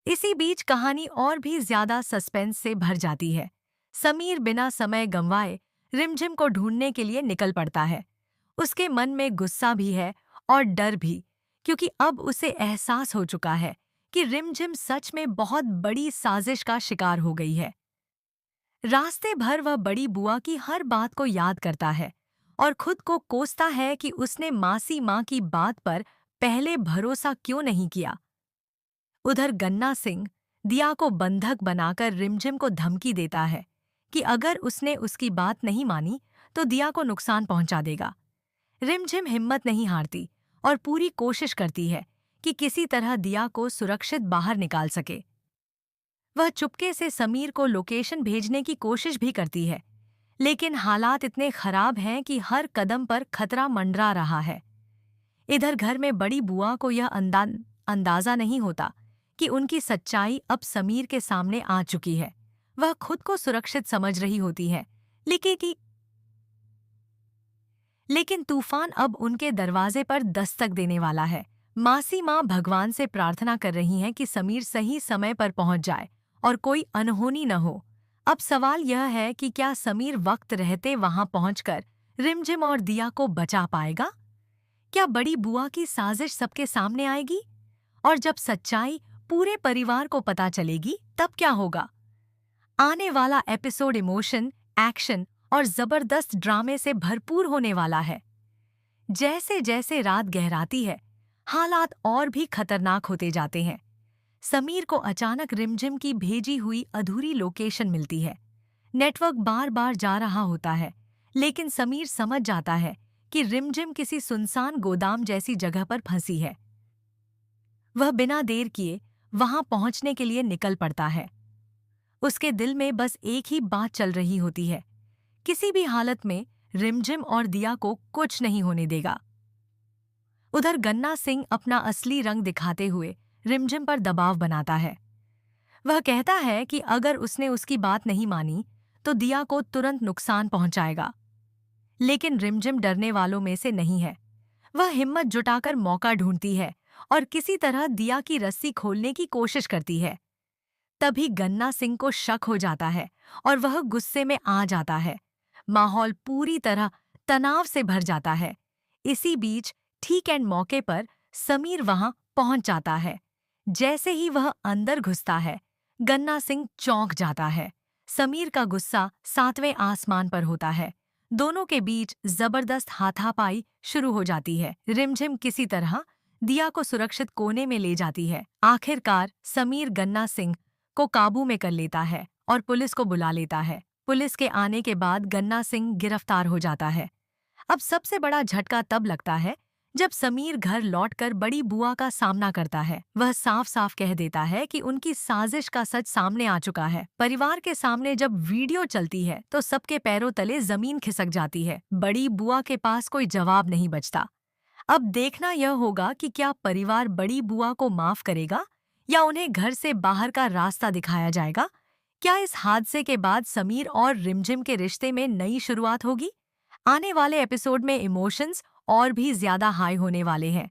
इसी बीच कहानी और भी ज्यादा सस्पेंस से भर जाती है। समीर बिना समय गंवाए रिमझिम को ढूंढने के लिए निकल पड़ता है। उसके मन में गुस्सा भी है और डर भी, क्योंकि अब उसे एहसास हो चुका है कि रिमझिम सच में बहुत बड़ी साजिश का शिकार हो गई है। रास्ते भर वह बड़ी बुआ की हर बात को याद करता है और खुद को कोसता है कि उसने मासी माँ की बात पर पहले भरोसा क्यों नहीं किया। उधर गन्ना सिंह दिया को बंधक बनाकर रिमझिम को धमकी देता है कि अगर उसने उसकी बात नहीं मानी तो दिया को नुकसान पहुंचा देगा। रिमझिम हिम्मत नहीं हारती और पूरी कोशिश करती है कि किसी तरह दिया को सुरक्षित बाहर निकाल सके। वह चुपके से समीर को लोकेशन भेजने की कोशिश भी करती है, लेकिन हालात इतने खराब हैं कि हर कदम पर खतरा मंडरा रहा है। इधर घर में बड़ी बुआ को यह अंदाजा नहीं होता कि उनकी सच्चाई अब समीर के सामने आ चुकी है। वह खुद को सुरक्षित समझ रही होती है, लेकिन तूफान अब उनके दरवाजे पर दस्तक देने वाला है। मासी माँ भगवान से प्रार्थना कर रही हैं कि समीर सही समय पर पहुंच जाए और कोई अनहोनी न हो। अब सवाल यह है कि क्या समीर वक्त रहते वहां पहुंचकर रिमझिम और दिया को बचा पाएगा? क्या बड़ी बुआ की साजिश सबके सामने आएगी? और जब सच्चाई पूरे परिवार को पता चलेगी तब क्या होगा? आने वाला एपिसोड इमोशन, एक्शन और जबरदस्त ड्रामे से भरपूर होने वाला है। जैसे जैसे रात गहराती है, हालात और भी खतरनाक होते जाते हैं। समीर को अचानक रिमझिम की भेजी हुई अधूरी लोकेशन मिलती है। नेटवर्क बार बार जा रहा होता है, लेकिन समीर समझ जाता है कि रिमझिम किसी सुनसान गोदाम जैसी जगह पर फंसी है। वह बिना देर किए वहां पहुंचने के लिए निकल पड़ता है। उसके दिल में बस एक ही बात चल रही होती है, किसी भी हालत में रिमझिम और दिया को कुछ नहीं होने देगा। उधर गन्ना सिंह अपना असली रंग दिखाते हुए रिमझिम पर दबाव बनाता है। वह कहता है कि अगर उसने उसकी बात नहीं मानी तो दिया को तुरंत नुकसान पहुंचाएगा। लेकिन रिमझिम डरने वालों में से नहीं है। वह हिम्मत जुटाकर मौका ढूंढती है और किसी तरह दिया की रस्सी खोलने की कोशिश करती है। तभी गन्ना सिंह को शक हो जाता है और वह गुस्से में आ जाता है। माहौल पूरी तरह तनाव से भर जाता है। इसी बीच ठीक एंड मौके पर समीर वहां पहुंच जाता है। जैसे ही वह अंदर घुसता है, गन्ना सिंह चौंक जाता है। समीर का गुस्सा सातवें आसमान पर होता है। दोनों के बीच जबरदस्त हाथापाई शुरू हो जाती है। रिमझिम किसी तरह दिया को सुरक्षित कोने में ले जाती है। आखिरकार समीर गन्ना सिंह को काबू में कर लेता है और पुलिस को बुला लेता है। पुलिस के आने के बाद गन्ना सिंह गिरफ्तार हो जाता है। अब सबसे बड़ा झटका तब लगता है जब समीर घर लौटकर बड़ी बुआ का सामना करता है। वह साफ साफ कह देता है कि उनकी साजिश का सच सामने आ चुका है। परिवार के सामने जब वीडियो चलती है तो सबके पैरों तले जमीन खिसक जाती है। बड़ी बुआ के पास कोई जवाब नहीं बचता। अब देखना यह होगा कि क्या परिवार बड़ी बुआ को माफ करेगा या उन्हें घर से बाहर का रास्ता दिखाया जाएगा। क्या इस हादसे के बाद समीर और रिमझिम के रिश्ते में नई शुरुआत होगी? आने वाले एपिसोड में इमोशंस और भी ज्यादा हाई होने वाले हैं।